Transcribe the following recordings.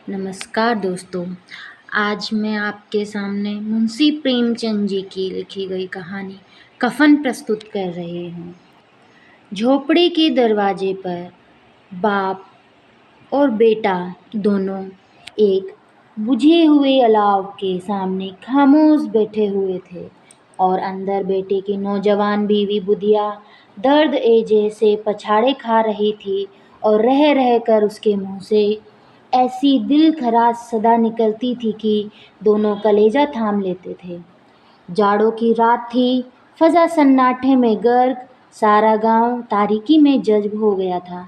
नमस्कार दोस्तों। आज मैं आपके सामने मुंशी प्रेमचंद जी की लिखी गई कहानी कफन प्रस्तुत कर रही हूँ। झोपड़ी के दरवाजे पर बाप और बेटा दोनों एक बुझे हुए अलाव के सामने खामोश बैठे हुए थे और अंदर बेटे की नौजवान बीवी बुधिया दर्द एजे से पछाड़े खा रही थी और रह रह कर उसके मुंह से ऐसी दिल खराश सदा निकलती थी कि दोनों कलेजा थाम लेते थे। जाड़ों की रात थी, फजा सन्नाटे में गर्क, सारा गांव तारीकी में जज्ब हो गया था।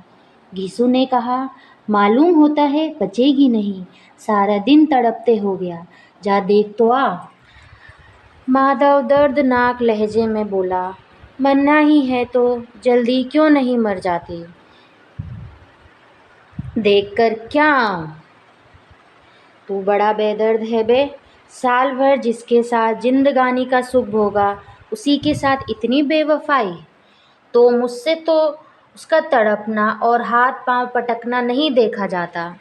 घीसू ने कहा, मालूम होता है बचेगी नहीं, सारा दिन तड़पते हो गया, जा देख तो आ। माधव दर्दनाक लहजे में बोला, मरना ही है तो जल्दी क्यों नहीं मर जाती, देख कर क्या आऊं। तू बड़ा बेदर्द है बे, साल भर जिसके साथ जिंदगानी का सुख भोगा उसी के साथ इतनी बेवफाई। तो मुझसे तो उसका तड़पना और हाथ पांव पटकना नहीं देखा जाता।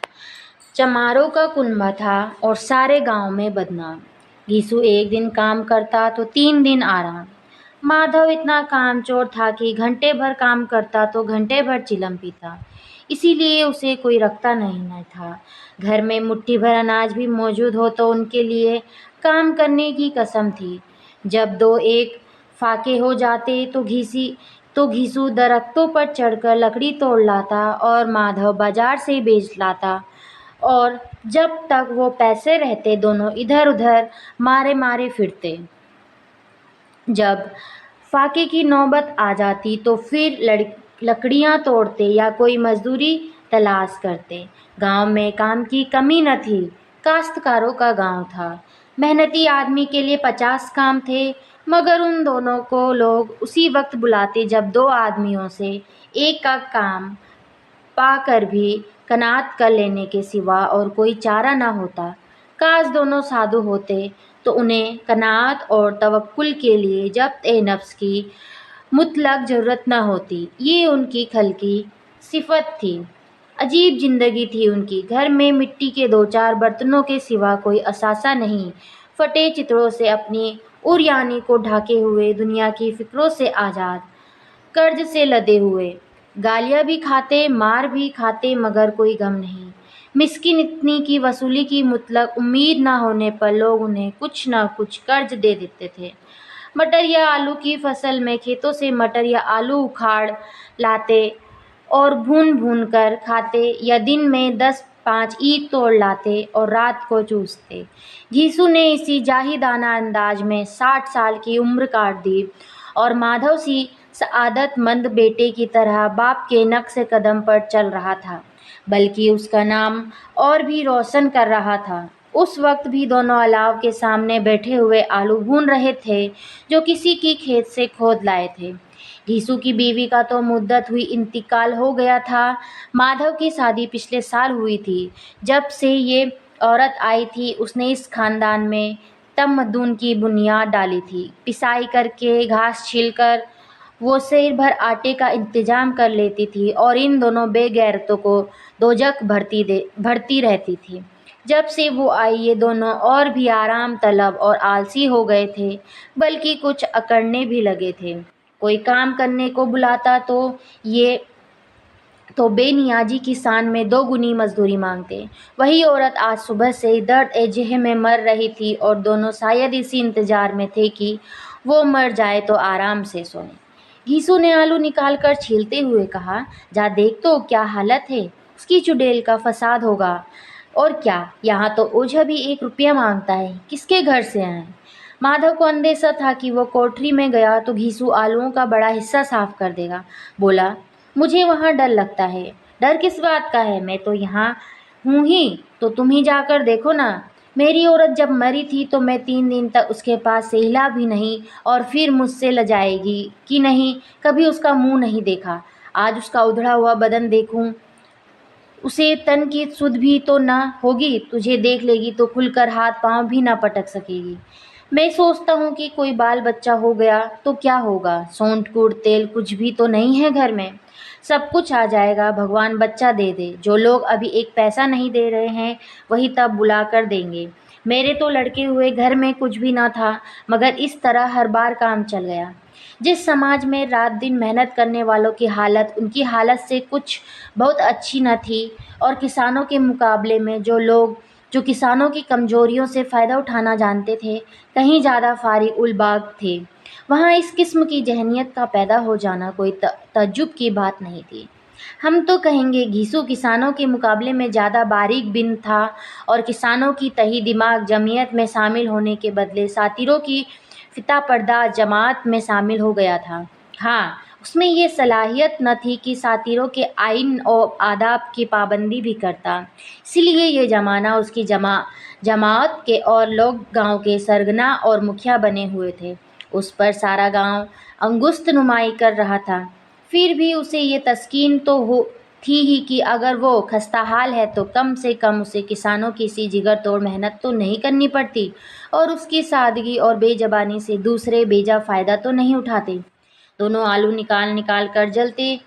चमारों का कुनबा था और सारे गांव में बदनाम। घीसू एक दिन काम करता तो 3 दिन आराम। माधव इतना कामचोर था कि घंटे भर काम करता तो घंटे भर चिलम पीता, इसीलिए उसे कोई रखता नहीं था। घर में मुट्ठी भर अनाज भी मौजूद हो तो उनके लिए काम करने की कसम थी। जब दो एक फाके हो जाते तो घीसू दरख्तों पर चढ़कर लकड़ी तोड़ लाता और माधव बाजार से बेच लाता। और जब तक वो पैसे रहते दोनों इधर उधर मारे मारे फिरते। जब फाके की नौबत आ जाती तो फिर लकड़ियां तोड़ते या कोई मजदूरी तलाश करते। गांव में काम की कमी न थी, काश्तकारों का गांव था। मेहनती आदमी के लिए 50 काम थे, मगर उन दोनों को लोग उसी वक्त बुलाते जब दो आदमियों से एक का काम पाकर भी कनात कर लेने के सिवा और कोई चारा न होता। काश दोनों साधु होते तो उन्हें कनात और तवक्कुल के लिए जब्त ए नफ्स की मुतलक ज़रूरत न होती। ये उनकी खल की सिफत थी। अजीब जिंदगी थी उनकी। घर में मिट्टी के 2-4 बर्तनों के सिवा कोई असासा नहीं। फटे चितड़ों से अपनी उर्यानी को ढाके हुए, दुनिया की फिक्रों से आज़ाद, कर्ज से लदे हुए, गालियाँ भी खाते, मार भी खाते, मगर कोई गम नहीं। मिस्किन इतनी की वसूली की मुतलक उम्मीद न होने पर लोग उन्हें कुछ न कुछ कर्ज दे देते थे। मटर या आलू की फसल में खेतों से मटर या आलू उखाड़ लाते और भून भून कर खाते, या दिन में 10-5 ईंट तोड़ लाते और रात को चूसते। घीसू ने इसी जाहिदाना अंदाज में 60 साल की उम्र काट दी और माधव सी सआदतमंद बेटे की तरह बाप के नक्शे कदम पर चल रहा था, बल्कि उसका नाम और भी रोशन कर रहा था। उस वक्त भी दोनों अलाव के सामने बैठे हुए आलू भून रहे थे जो किसी की खेत से खोद लाए थे। घीसू की बीवी का तो मुद्दत हुई इंतकाल हो गया था। माधव की शादी पिछले साल हुई थी। जब से ये औरत आई थी उसने इस खानदान में तमद्दुन की बुनियाद डाली थी। पिसाई करके, घास छीलकर वो सेर भर आटे का इंतजाम कर लेती थी और इन दोनों बेगैरतों को दोजख भरती रहती थी। जब से वो आई ये दोनों और भी आराम तलब और आलसी हो गए थे, बल्कि कुछ अकड़ने भी लगे थे। कोई काम करने को बुलाता ये तो बेनियाजी की शान में 2 गुनी मजदूरी मांगते। वही औरत आज सुबह से ही दर्द एजेह में मर रही थी और दोनों शायद इसी इंतजार में थे कि वो मर जाए तो आराम से सोए। घीसू ने आलू निकालकर छीलते हुए कहा, जा देख तो क्या हालत है, उसकी चुड़ैल का फसाद होगा। और क्या, यहाँ तो ओझा भी 1 रुपया मांगता है, किसके घर से आए। माधव को अंदेशा था कि वो कोठरी में गया तो घीसू आलूओं का बड़ा हिस्सा साफ कर देगा। बोला, मुझे वहाँ डर लगता है। डर किस बात का है, मैं तो यहाँ हूँ ही, तो तुम ही जाकर देखो ना। मेरी औरत जब मरी थी तो मैं 3 दिन तक उसके पास से हिला भी नहीं, और फिर मुझसे लजाएगी कि नहीं, कभी उसका मुंह नहीं देखा। आज उसका उधड़ा हुआ बदन देखूं, उसे तन की सुध भी तो ना होगी, तुझे देख लेगी तो खुलकर हाथ पांव भी ना पटक सकेगी। मैं सोचता हूँ कि कोई बाल बच्चा हो गया तो क्या होगा, सोंठ कूड़ तेल कुछ भी तो नहीं है घर में। सब कुछ आ जाएगा, भगवान बच्चा दे दे। जो लोग अभी एक पैसा नहीं दे रहे हैं वही तब बुला कर देंगे। मेरे तो लड़के हुए घर में कुछ भी न था, मगर इस तरह हर बार काम चल गया। जिस समाज में रात दिन मेहनत करने वालों की हालत उनकी हालत से कुछ बहुत अच्छी न थी, और किसानों के मुकाबले में जो किसानों की कमजोरियों से फ़ायदा उठाना जानते थे, कहीं ज़्यादा फारिग उल बाग थे, वहाँ इस किस्म की जहनीत का पैदा हो जाना कोई तज्जुब की बात नहीं थी। हम तो कहेंगे घिसू किसानों के मुकाबले में ज़्यादा बारीक बिन था, और किसानों की तही दिमाग जमीयत में शामिल होने के बदले सातिरों की फिता जमात में शामिल हो गया था। हाँ, उसमें ये सलाहियत न थी कि सातिरों के आइन और आदाब की पाबंदी भी करता। इसीलिए ये ज़माना उसकी जमात के और लोग गांव के सरगना और मुखिया बने हुए थे। उस पर सारा गांव अंगुस्त नुमाई कर रहा था। फिर भी उसे ये तस्कीन तो थी ही कि अगर वो खस्ताहाल है तो कम से कम उसे किसानों की सी जिगर तोड़ मेहनत तो नहीं करनी पड़ती, और उसकी सादगी और बेज़बानी से दूसरे बेजा फ़ायदा तो नहीं उठाते। दोनों आलू निकाल निकाल कर जलते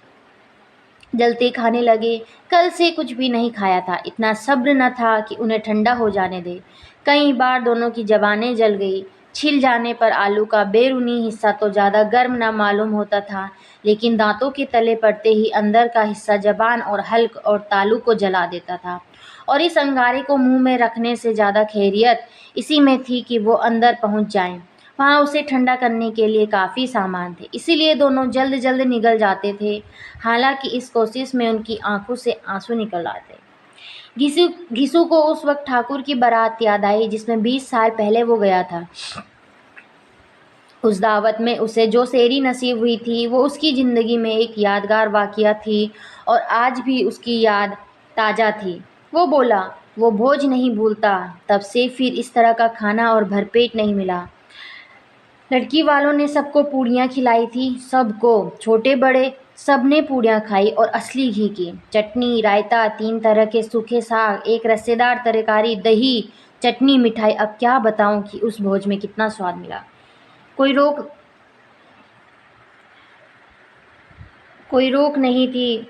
जलते खाने लगे। कल से कुछ भी नहीं खाया था, इतना सब्र न था कि उन्हें ठंडा हो जाने दे। कई बार दोनों की ज़बानें जल गई। छिल जाने पर आलू का बैरूनी हिस्सा तो ज़्यादा गर्म न मालूम होता था, लेकिन दांतों के तले पड़ते ही अंदर का हिस्सा ज़बान और हल्क और तालू को जला देता था। और इस अंगारे को मुंह में रखने से ज़्यादा खैरियत इसी में थी कि वो अंदर पहुंच जाए। वहाँ उसे ठंडा करने के लिए काफ़ी सामान थे, इसीलिए दोनों जल्द जल्द निकल जाते थे। हालांकि इस कोशिश में उनकी आंखों से आंसू निकल आते। घिसू घिसू को उस वक्त ठाकुर की बारात याद आई जिसमें 20 साल पहले वो गया था। उस दावत में उसे जो सेरी नसीब हुई थी वो उसकी ज़िंदगी में एक यादगार वाक़या थी, और आज भी उसकी याद ताज़ा थी। वो बोला, वो भोज नहीं भूलता, तब से फिर इस तरह का खाना और भरपेट नहीं मिला। लड़की वालों ने सबको पूड़ियाँ खिलाई थी, सबको, छोटे बड़े सबने पूड़ियाँ खाई, और असली घी की चटनी, रायता, 3 तरह के सूखे साग, एक रसेदार तरकारी, दही, चटनी, मिठाई। अब क्या बताऊं कि उस भोज में कितना स्वाद मिला। कोई रोक कोई रोक नहीं थी।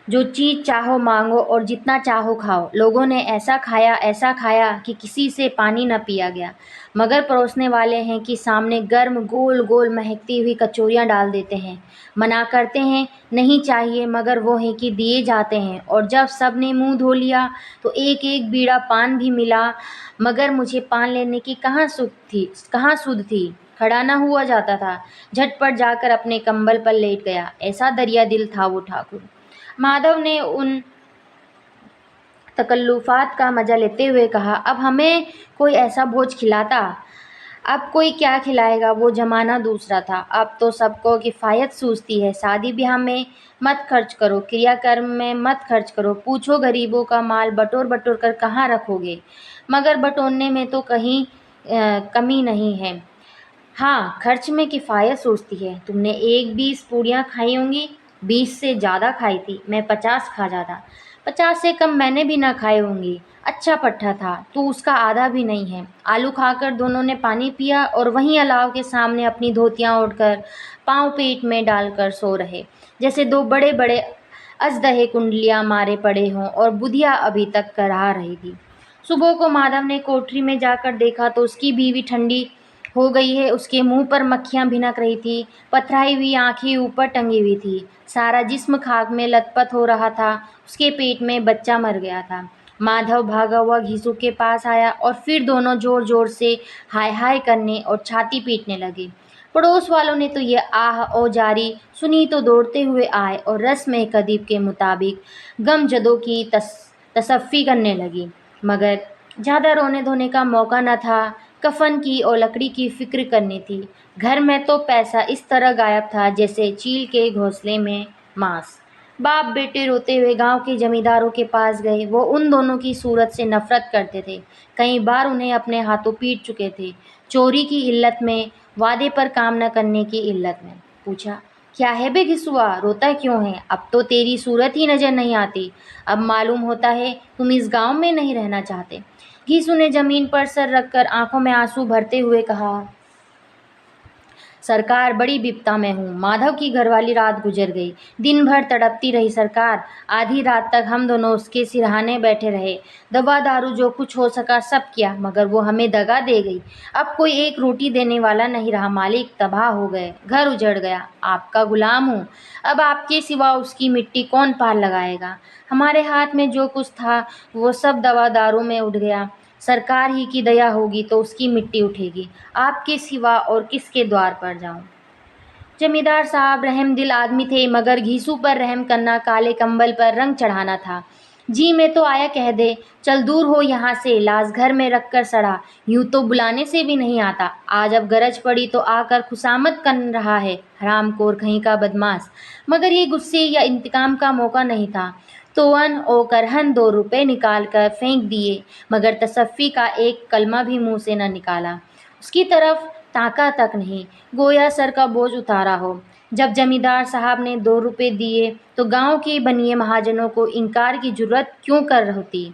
जो चीज़ चाहो मांगो और जितना चाहो खाओ। लोगों ने ऐसा खाया कि किसी से पानी न पिया गया। मगर परोसने वाले हैं कि सामने गर्म गोल गोल महकती हुई कचौरियाँ डाल देते हैं। मना करते हैं नहीं चाहिए, मगर वो है कि दिए जाते हैं। और जब सब ने मुंह धो लिया तो एक एक बीड़ा पान भी मिला, मगर मुझे पान लेने की कहाँ सुध थी। खड़ा न हुआ जाता था। झटपट जाकर अपने कंबल पर लेट गया। ऐसा दरिया दिल था वो ठाकुर। माधव ने उन तकल्लुफ़ात का मज़ा लेते हुए कहा, अब हमें कोई ऐसा भोज खिलाता। अब कोई क्या खिलाएगा, वो ज़माना दूसरा था। अब तो सबको किफ़ायत सूझती है। शादी ब्याह में मत खर्च करो, क्रियाकर्म में मत खर्च करो। पूछो गरीबों का माल बटोर बटोर कर कहाँ रखोगे, मगर बटोरने में तो कहीं कमी नहीं है। हाँ, खर्च में किफ़ायत सोचती है। तुमने 1-20 पूड़ियाँ खाई होंगी। 20 से ज़्यादा खाई थी। मैं 50 खा जाता। 50 से कम मैंने भी ना खाई होंगी। अच्छा पट्टा था, तू उसका आधा भी नहीं है। आलू खाकर दोनों ने पानी पिया और वहीं अलाव के सामने अपनी धोतियाँ ओढ़कर पाँव पेट में डालकर सो रहे, जैसे दो बड़े बड़े अजदहे कुंडलियाँ मारे पड़े हों, और बुधिया अभी तक कराह रही थी। सुबह को माधव ने कोठरी में जाकर देखा तो उसकी बीवी ठंडी हो गई है। उसके मुंह पर मक्खियां भिनक रही थी। पथराई हुई आंखें ऊपर टंगी हुई थी। सारा जिस्म खाक में लथपथ हो रहा था। उसके पेट में बच्चा मर गया था। माधव भागा हुआ घिसू के पास आया और फिर दोनों जोर जोर से हाय हाय करने और छाती पीटने लगे। पड़ोस वालों ने तो ये आह ओ जारी सुनी तो दौड़ते हुए आए और रस्म कदीब के मुताबिक गमजदों की तसफ़ी करने लगी। मगर ज़्यादा रोने धोने का मौका न था। कफन की और लकड़ी की फिक्र करनी थी। घर में तो पैसा इस तरह गायब था जैसे चील के घोंसले में मांस। बाप बेटे रोते हुए गांव के जमींदारों के पास गए। वो उन दोनों की सूरत से नफरत करते थे। कई बार उन्हें अपने हाथों पीट चुके थे। चोरी की इल्लत में, वादे पर काम न करने की इल्लत में। पूछा, क्या है बे घिसुआ, रोता क्यों है? अब तो तेरी सूरत ही नजर नहीं आती। अब मालूम होता है तुम इस गांव में नहीं रहना चाहते। घीसू ने जमीन पर सर रखकर आंखों में आंसू भरते हुए कहा, सरकार बड़ी विपदा में हूँ। माधव की घरवाली रात गुजर गई। दिन भर तड़पती रही सरकार। आधी रात तक हम दोनों उसके सिरहाने बैठे रहे। दवा दारू जो कुछ हो सका सब किया, मगर वो हमें दगा दे गई। अब कोई एक रोटी देने वाला नहीं रहा मालिक। तबाह हो गए, घर उजड़ गया। आपका गुलाम हूँ। अब आपके सिवा उसकी मिट्टी कौन पार लगाएगा। हमारे हाथ में जो कुछ था वो सब दवा दारू में उड़ गया। सरकार ही की दया होगी तो उसकी मिट्टी उठेगी। आपके सिवा और किसके द्वार पर जाऊं। जमींदार साहब रहमदिल आदमी थे, मगर घीसू पर रहम करना काले कंबल पर रंग चढ़ाना था। जी मैं तो आया कह दे, चल दूर हो यहाँ से, लाश घर में रख कर सड़ा। यूं तो बुलाने से भी नहीं आता, आज अब गरज पड़ी तो आकर खुशामद कर रहा है, हरामखोर कहीं का बदमाश। मगर ये गुस्से या इंतकाम का मौका नहीं था। तोअन ओ करहन 2 रुपए निकाल कर फेंक दिए, मगर तसफ़्फ़ी का एक कलमा भी मुंह से न निकाला। उसकी तरफ ताका तक नहीं, गोया सर का बोझ उतारा हो। जब जमींदार साहब ने 2 रुपए दिए तो गांव के बनिए महाजनों को इनकार की जुर्रत क्यों कर होती।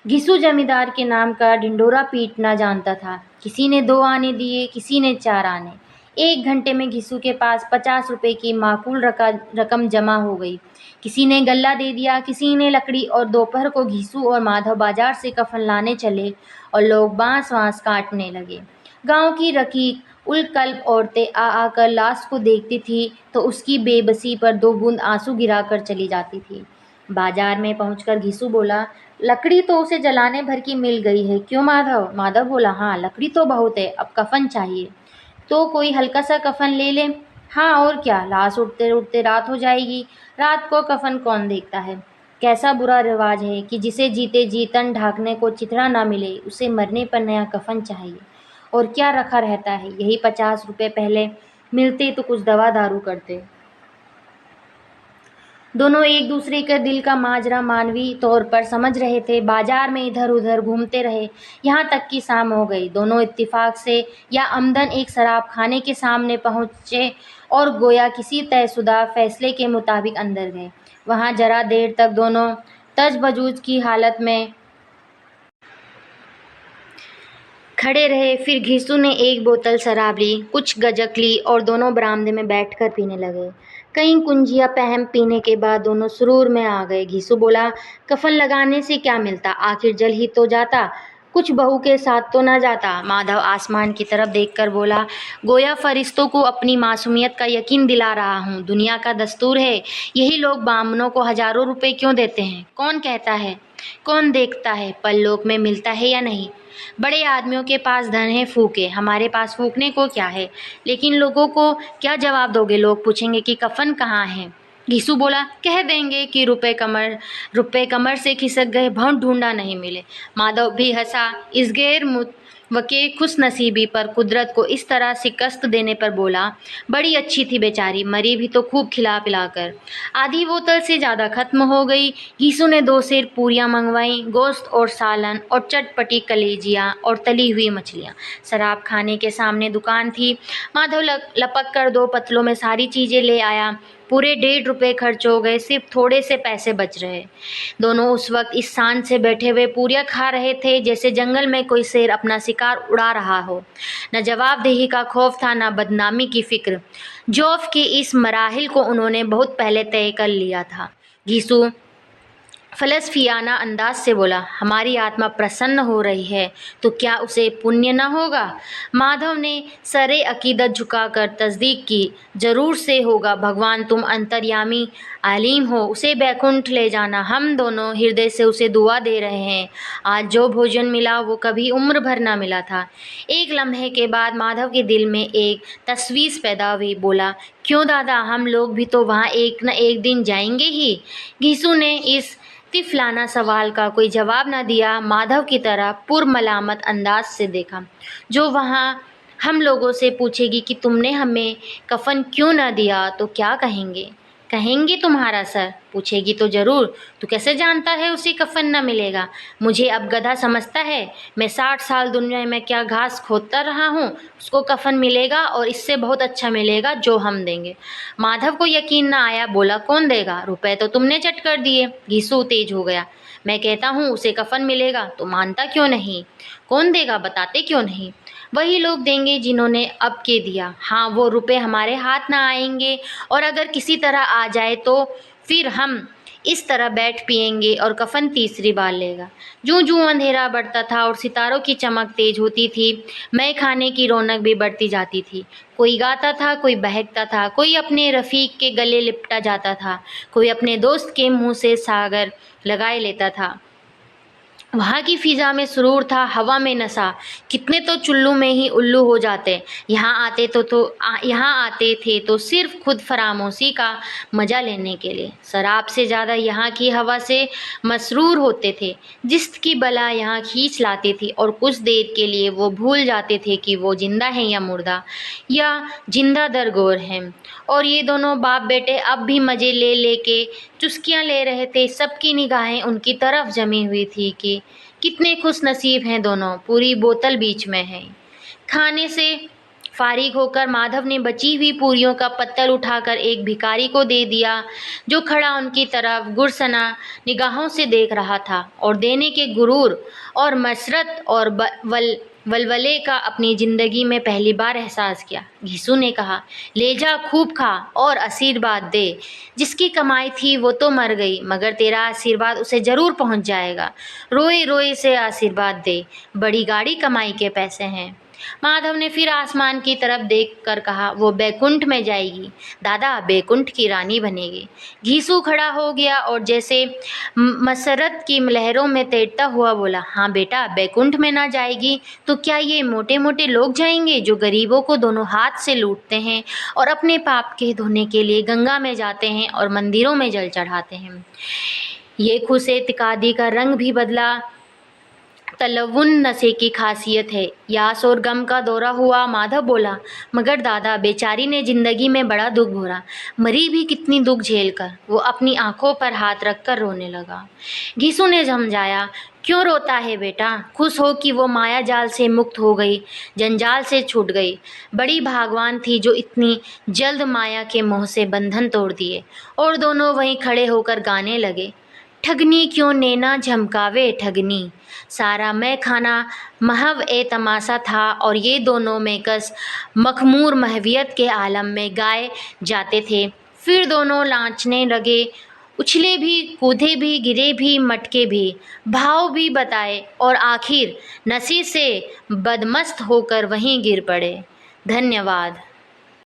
घिसू जमींदार के नाम का ढिंढोरा पीटना जानता था। किसी ने 2 आने दिए, किसी ने 4 आने। 1 घंटे में घिसू के पास 50 रुपए की माकूल रकम जमा हो गई। किसी ने गल्ला दे दिया, किसी ने लकड़ी, और दोपहर को घिसू और माधव बाजार से कफन लाने चले और लोग बांस वांस काटने लगे। गांव की रकीक उलकल्प औरतें आ आकर लाश को देखती थी तो उसकी बेबसी पर 2 बूंद आंसू गिराकर चली जाती थी। बाजार में पहुंचकर घिसू बोला, लकड़ी तो उसे जलाने भर की मिल गई है, क्यों माधव। माधव बोला, हाँ लकड़ी तो बहुत है, अब कफन चाहिए। तो कोई हल्का सा कफन ले ले। हाँ और क्या, लाश उठते उठते रात हो जाएगी। रात को कफन कौन देखता है। कैसा बुरा रिवाज है कि जिसे जीते जी तन ढांकने को चिथड़ा ना मिले, उसे मरने पर नया कफन चाहिए। और क्या रखा रहता है, यही 50 रुपए पहले मिलते तो कुछ दवा दारू करते। दोनों एक दूसरे के दिल का माजरा मानवी तौर पर समझ रहे थे। बाजार में इधर उधर घूमते रहे, यहाँ तक कि शाम हो गई। दोनों इत्तेफाक से या अमदन एक शराब खाने के सामने पहुँचे और गोया किसी तयशुदा फैसले के मुताबिक अंदर गए। वहाँ जरा देर तक दोनों तजबजूज की हालत में खड़े रहे। फिर घिसू ने एक बोतल शराब ली, कुछ गजक ली और दोनों बरामदे में बैठकर पीने लगे। कई कुंजिया पहम पीने के बाद दोनों सुरूर में आ गए। घिसू बोला, कफन लगाने से क्या मिलता, आखिर जल ही तो जाता, कुछ बहू के साथ तो ना जाता। माधव आसमान की तरफ देखकर बोला, गोया फरिश्तों को अपनी मासूमियत का यकीन दिला रहा हूँ। दुनिया का दस्तूर है, यही लोग बामनों को हजारों रुपए क्यों देते हैं। कौन कहता है, कौन देखता है परलोक में मिलता है या नहीं। बड़े आदमियों के पास धन है फूके, हमारे पास फूकने को क्या है। लेकिन लोगों को क्या जवाब दोगे, लोग पूछेंगे कि कफन कहाँ है। घिसू बोला, कह देंगे कि रुपए कमर से खिसक गए, भौं ढूंढा नहीं मिले। माधव भी हंसा। इस गैर वके खुशनसीबी पर कुदरत को इस तरह शिकस्त देने पर बोला, बड़ी अच्छी थी बेचारी, मरी भी तो खूब खिला पिलाकर। आधी बोतल से ज़्यादा खत्म हो गई। घीसू ने 2 सेर पूरियाँ मंगवाईं, गोश्त और सालन और चटपटी कलेजियाँ और तली हुई मछलियाँ। शराब खाने के सामने दुकान थी। माधव लपक कर 2 पतलों में सारी चीज़ें ले आया। पूरे 1.5 रुपए खर्च हो गए, सिर्फ थोड़े से पैसे बच रहे। दोनों उस वक्त इस शान से बैठे हुए पूरियाँ खा रहे थे जैसे जंगल में कोई शेर अपना शिकार उड़ा रहा हो। न जवाबदेही का खौफ था, न बदनामी की फिक्र। जौफ के इस मराहिल को उन्होंने बहुत पहले तय कर लिया था। घिसू फलसफियाना अंदाज से बोला, हमारी आत्मा प्रसन्न हो रही है तो क्या उसे पुण्य न होगा। माधव ने सरे अकीदत झुकाकर तस्दीक की, जरूर से होगा। भगवान तुम अंतर्यामी आलीम हो, उसे बैकुंठ ले जाना। हम दोनों हृदय से उसे दुआ दे रहे हैं। आज जो भोजन मिला वो कभी उम्र भर ना मिला था। एक लम्हे के बाद माधव के दिल में एक तशवीश पैदा हुई। बोला, क्यों दादा, हम लोग भी तो वहाँ एक न एक दिन जाएंगे ही। घिसू ने इस तिफलाना सवाल का कोई जवाब न दिया। माधव की तरह पुरमलामत अंदाज से देखा। जो वहाँ हम लोगों से पूछेगी कि तुमने हमें कफन क्यों न दिया तो क्या कहेंगे। कहेंगे तुम्हारा सर। पूछेगी तो ज़रूर, तू कैसे जानता है उसे कफन न मिलेगा। मुझे अब गधा समझता है। मैं 60 साल दुनिया में क्या घास खोदता रहा हूँ। उसको कफन मिलेगा और इससे बहुत अच्छा मिलेगा जो हम देंगे। माधव को यकीन न आया। बोला, कौन देगा, रुपए तो तुमने चट कर दिए। घिसू तेज हो गया। मैं कहता हूँ उसे कफन मिलेगा तो मानता क्यों नहीं। कौन देगा, बताते क्यों नहीं। वही लोग देंगे जिन्होंने अब के दिया। हाँ, वो रुपए हमारे हाथ ना आएंगे, और अगर किसी तरह आ जाए तो फिर हम इस तरह बैठ पिएंगे और कफन तीसरी बार लेगा। जूं-जूं अंधेरा बढ़ता था और सितारों की चमक तेज होती थी, मैं खाने की रौनक भी बढ़ती जाती थी। कोई गाता था, कोई बहकता था, कोई अपने रफ़ीक के गले लिपटा जाता था, कोई अपने दोस्त के मुँह से सागर लगाए लेता था। वहाँ की फ़िज़ा में सुरूर था, हवा में नशा। कितने तो चुल्लू में ही उल्लू हो जाते। यहाँ आते थे तो सिर्फ़ खुद फ़रामोशी का मज़ा लेने के लिए। शराब से ज़्यादा यहाँ की हवा से मसरूर होते थे, जिसकी बला यहाँ खींच लाती थी, और कुछ देर के लिए वो भूल जाते थे कि वो ज़िंदा हैं या मुर्दा, या ज़िंदा दरगोर हैं। और ये दोनों बाप बेटे अब भी मज़े ले के चुस्कियाँ ले रहे थे। सबकी निगाहें उनकी तरफ जमी हुई थी कि कितने खुश नसीब हैं दोनों, पूरी बोतल बीच में है। खाने से फारिग होकर माधव ने बची हुई पूरियों का पत्तल उठाकर एक भिखारी को दे दिया, जो खड़ा उनकी तरफ गुरसना निगाहों से देख रहा था, और देने के गुरूर और मसरत और वलवले का अपनी ज़िंदगी में पहली बार एहसास किया। घिसू ने कहा, ले जा, खूब खा और आशीर्वाद दे। जिसकी कमाई थी वो तो मर गई, मगर तेरा आशीर्वाद उसे ज़रूर पहुंच जाएगा। रोए रोए से आशीर्वाद दे, बड़ी गाड़ी कमाई के पैसे हैं। माधव ने फिर आसमान की तरफ देखकर कहा, वो बैकुंठ में जाएगी दादा, बैकुंठ की रानी बनेगी। घीसू खड़ा हो गया और जैसे मसरत की लहरों में तैरता हुआ बोला, हाँ बेटा, बैकुंठ में ना जाएगी तो क्या ये मोटे मोटे लोग जाएंगे जो गरीबों को दोनों हाथ से लूटते हैं और अपने पाप के धोने के लिए गंगा में जाते हैं और मंदिरों में जल चढ़ाते हैं। ये खुश एतिकादी का रंग भी बदला। तलव्वुन नशे की खासियत है। यास और गम का दौरा हुआ। माधव बोला, मगर दादा, बेचारी ने जिंदगी में बड़ा दुख भोरा, मरी भी कितनी दुख झेल कर। वो अपनी आंखों पर हाथ रखकर रोने लगा। घीसू ने समझाया, क्यों रोता है बेटा, खुश हो कि वो माया जाल से मुक्त हो गई, जंजाल से छूट गई। बड़ी भागवान थी जो इतनी जल्द माया के मोह से बंधन तोड़ दिए। और दोनों वहीं खड़े होकर गाने लगे, ठगनी क्यों नैना झमकावे ठगनी, सारा मैं खाना महव ए तमाशा था। और ये दोनों मेकस मखमूर महवियत के आलम में गाए जाते थे। फिर दोनों नाचने लगे, उछले भी, कूदे भी, गिरे भी, मटके भी, भाव भी बताए, और आखिर नशे से बदमस्त होकर वहीं गिर पड़े। धन्यवाद।